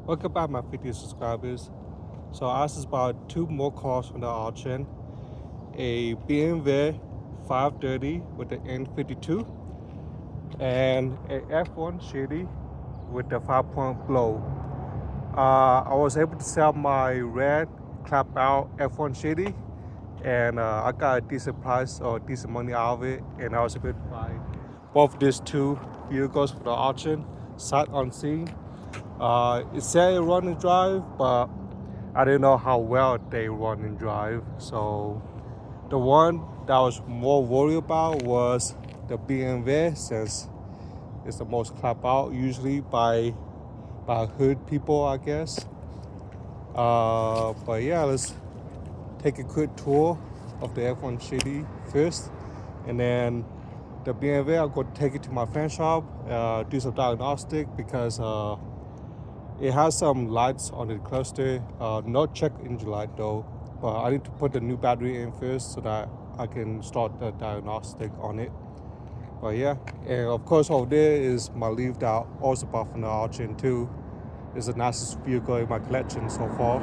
Welcome back, my 50 subscribers. So I just bought two more cars from the auction. A BMW 530 with the N52 and a F1 Shitty with the 5-point blow. I was able to sell my red clap out F1 Shitty, and I got a decent price or decent money out of it, and I was able to buy both these two vehicles for the auction sight unseen. It said it run and drive, but I didn't know how well they run and drive. So the one that I was more worried about was the BMW, since it's the most clap out usually by hood people, I guess. But yeah, let's take a quick tour of the F1 Shitty first, and then the BMW, I'm going to take it to my friend's shop, do some diagnostic, because it has some lights on the cluster. No check engine light though, but I need to put the new battery in first so that I can start the diagnostic on it. But yeah, and of course over there is my Leaf that I also bought from the auction too. It's the nicest vehicle in my collection so far.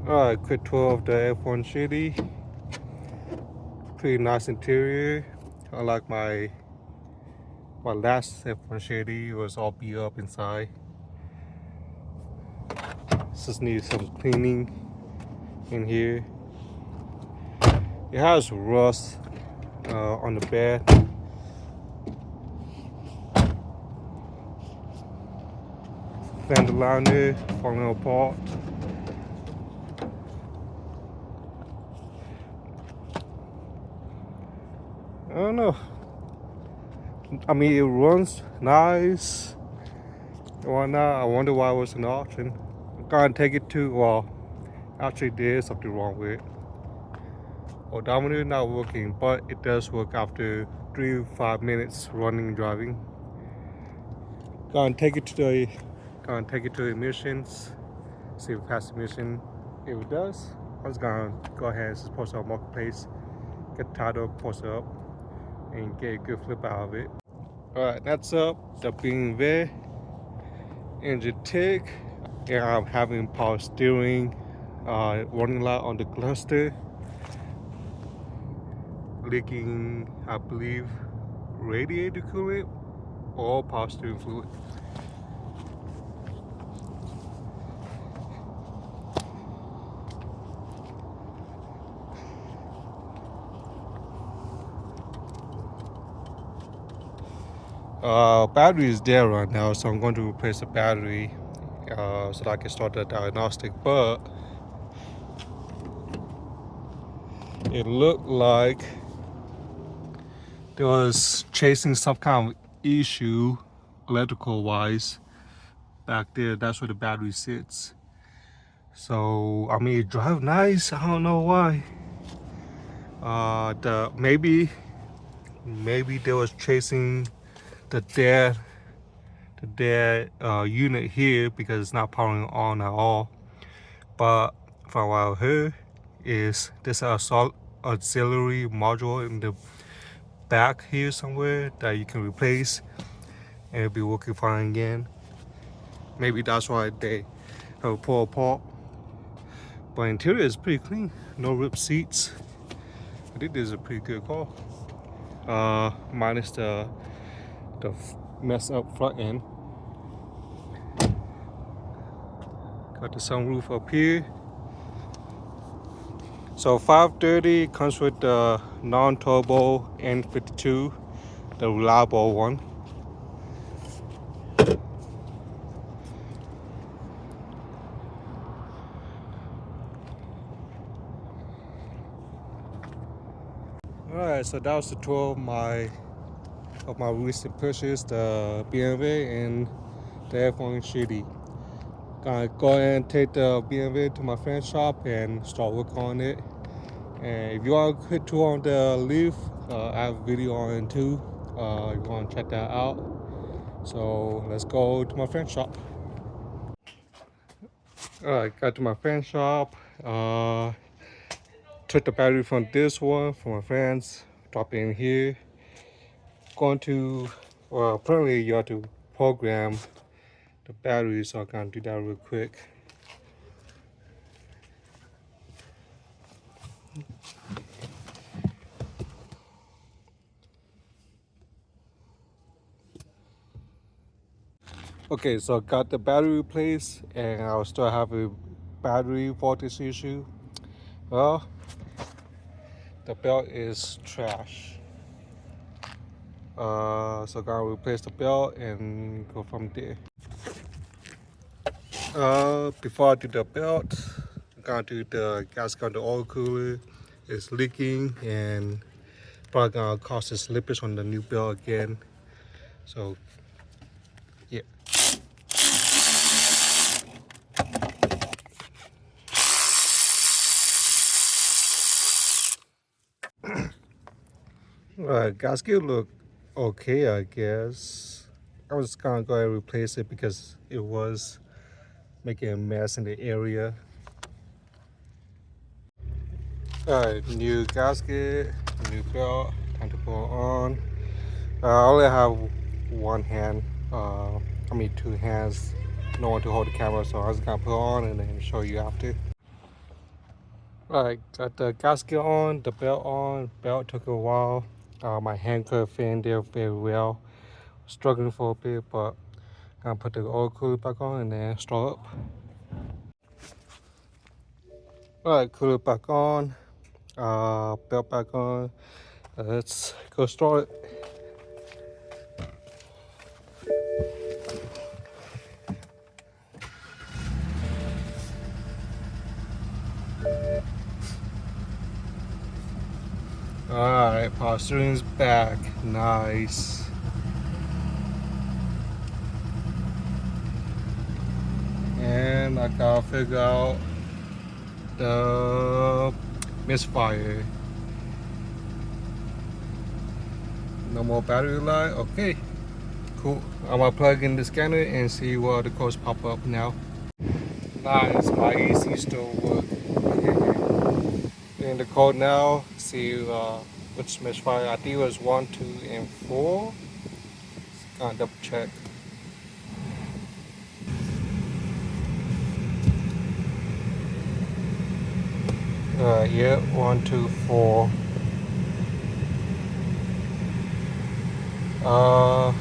Alright, quick tour of the F1 Shitty. Pretty nice interior. Unlike my last F1 Shitty, it was all beat up inside. Just needs some cleaning in here. It has rust on the bed. Fender liner falling apart. I don't know. I mean, it runs nice and whatnot. I wonder why it was an auction. I'm gonna take it to, well, actually there's something wrong with it. Odometer not working, but it does work after 3 to 5 minutes running and driving. Gonna take it to the emissions, see if it passes emission. If it does, I'm just gonna go ahead and just post it on Marketplace, get the title, post it up, and get a good flip out of it. Alright, that's up. The BMW engine tick, and I'm having power steering, running light on the cluster, leaking, I believe, radiator coolant or power steering fluid. Battery is there right now, so I'm going to replace the battery so that I can start the diagnostic. But it looked like there was chasing some kind of issue electrical wise back there. That's where the battery sits. So I mean, it drive nice. I don't know why. Maybe they was chasing the dead unit here because it's not powering on at all. But from what I heard is there's a auxiliary module in the back here somewhere that you can replace and it'll be working fine again. Maybe that's why they have a pull apart. But interior is pretty clean, no ripped seats. I think this is a pretty good car. Minus the mess up front end. Got the sunroof up here. So 530 comes with the non-turbo N52, the reliable one. Alright, so that was the tour of my recent purchase, the BMW and the F1 Shitty. Gonna go ahead and take the BMW to my friend's shop and start working on it. And if you want a quick tour on the Leaf, I have a video on it too. If you want to check that out. So let's go to my friend's shop. Alright, got to my friend's shop. Took the battery from this one from my friends. Drop it in here. Going to, well, apparently you have to program the battery, so I'm gonna do that real quick. Okay, so I got the battery replaced, and I still have a battery voltage issue. Well, the belt is trash. So I'm gonna replace the belt and go from there. Before I do the belt, I'm gonna do the gasket on the oil cooler. It's leaking and probably gonna cause the slippage on the new belt again. So, yeah. Gasket look okay, I guess. I was gonna go ahead and replace it because it was making a mess in the area. Alright, new gasket, new belt, time to put it on. I only have one hand, I mean two hands, no one to hold the camera, so I was gonna put it on and then show you after. Alright, got the gasket on, the belt on. Belt took a while. My hand couldn't fit in there very well. Struggling for a bit, but I'm gonna put the oil cooler back on and then start up. Alright, cooler back on, belt back on. Let's go start it. Alright, power steering's back. Nice. And I gotta figure out the misfire. No more battery light. Okay, cool. I'm gonna plug in the scanner and see what the codes pop up now. Nice, my AC still work. In the code now, see which misfire. I think it was 1, 2, and 4. Gonna double check. Yeah, 1, 2, 4. Gonna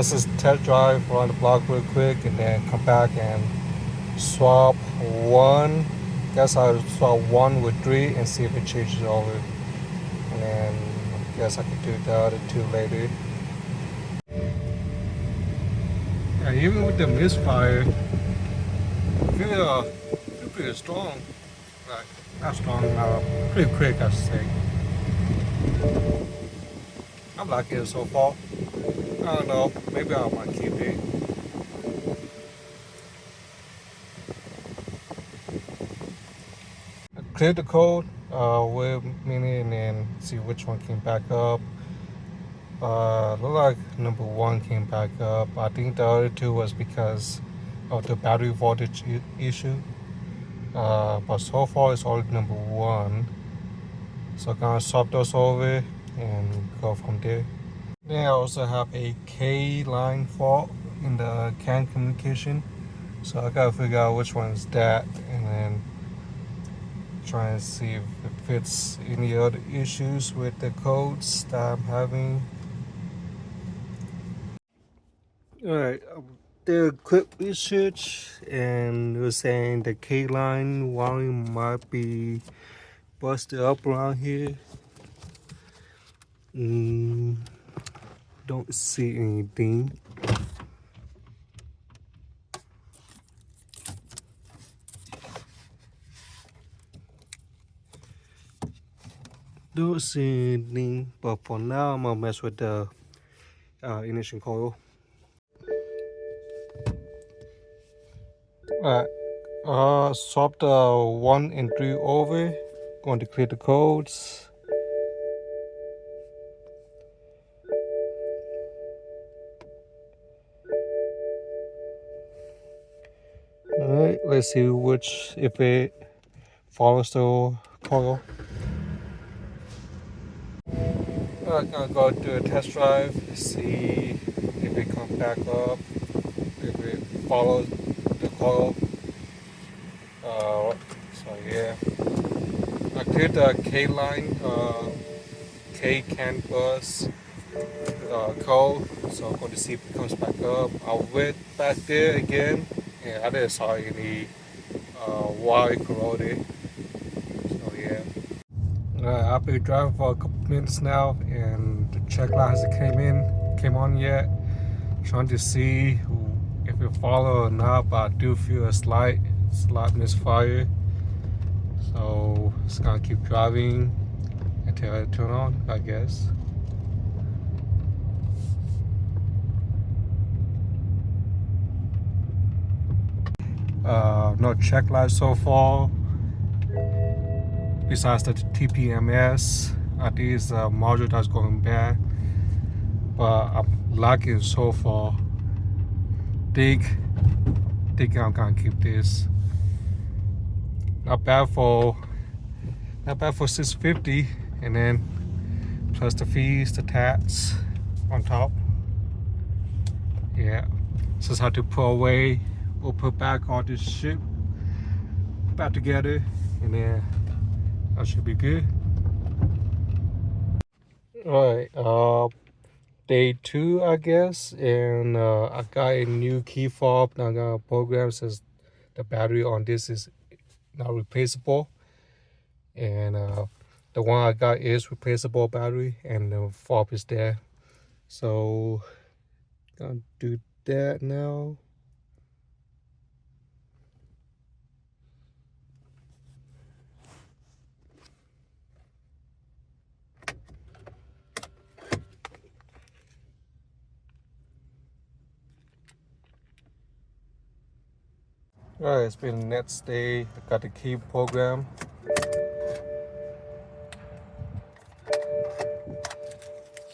just test drive around the block real quick and then come back and swap one. Guess I'll swap 1 with 3 and see if it changes over. And then I guess I could do the other 2 later. Yeah, even with the misfire, I feel pretty strong. Like, not strong, pretty quick, I should say. I'm liking it so far. I don't know, maybe I might keep it. I cleared the code with Mini and then see which one came back up. Look like number 1 came back up. I think the other 2 was because of the battery voltage issue. But so far it's all number 1. So I'm gonna swap those over and go from there. Then I also have a K line fault in the CAN communication. So I gotta figure out which one is that and then try and see if it fits any other issues with the codes that I'm having. Alright, did a quick research and it was saying the K line wiring might be busted up around here. Don't see anything. Don't see anything, but for now I'm gonna mess with the ignition coil. Alright, swap the 1 and 3 over. Going to clear the codes. Alright, let's see which, if it follows the coil. I'm gonna go do a test drive, see if it comes back up, if it follows the coil. So yeah, I cleared the K line, K CAN bus code, so I'm going to see if it comes back up. I went back there again, and I didn't saw any wire corroded. So yeah. I've been driving for a couple minutes now, and the check light hasn't came on yet. Trying to see if it follow or not, but I do feel a slight misfire. So just gonna keep driving until it turn on, I guess. No check light so far. Besides the TPMS, I think it's a module that's going bad. But I'm liking so far. Think I'm gonna keep this. Not bad for 650, and then plus the fees, the tax on top. Yeah, just have to put away or put back all this shit back together, and then that should be good. All right, day 2, I guess, and I got a new key fob. Now I'm gonna program since the battery on this is not replaceable, and the one I got is replaceable battery, and the fob is there. So gonna do that now. All right, it's been the next day. I got the key program.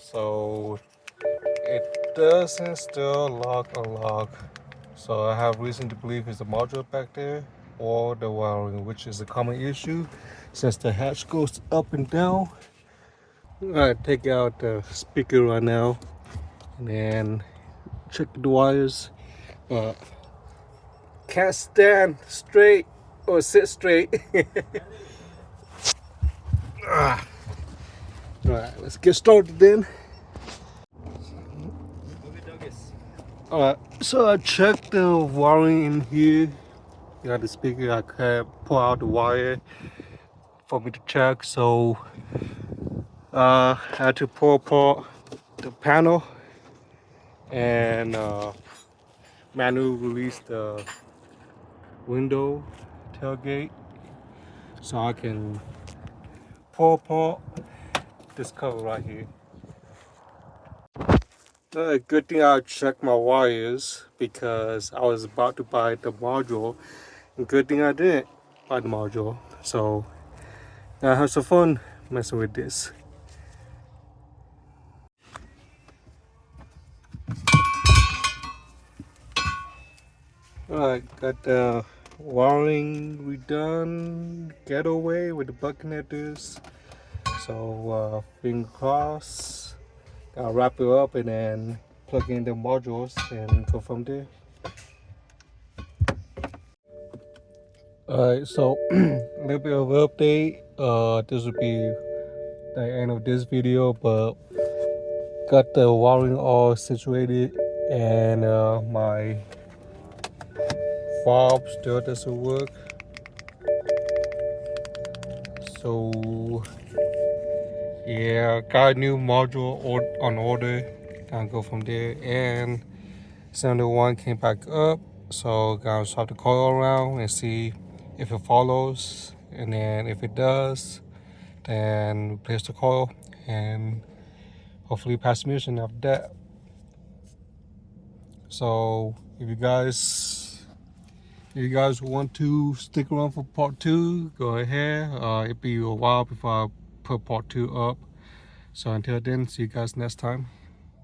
So it doesn't still unlock. So I have reason to believe it's a module back there or the wiring, which is a common issue since the hatch goes up and down. All right, take out the speaker right now and then check the wires. Can't stand straight or sit straight. All right, let's get started then. All right, so I checked the wiring in here. You got the speaker. I can't pull out the wire for me to check, so I had to pull apart the panel and manually release the window tailgate so I can pull apart this cover right here. Good thing I checked my wires because I was about to buy the module. And good thing I didn't buy the module. So I have some fun messing with this. Alright, got the wiring redone, getaway with the butt connectors. So finger crossed. I'll wrap it up and then plug in the modules and go from there. Alright, so a little bit of an update. This will be the end of this video, but got the wiring all situated and my fob still doesn't work. So yeah, got a new module on order. Gonna go from there, and 71 came back up. So gonna swap the coil around and see if it follows, and then if it does, then replace the coil and hopefully pass the mission after that. So if you guys want to stick around for part 2, go ahead. It'll be a while before I put part 2 up. So until then, see you guys next time.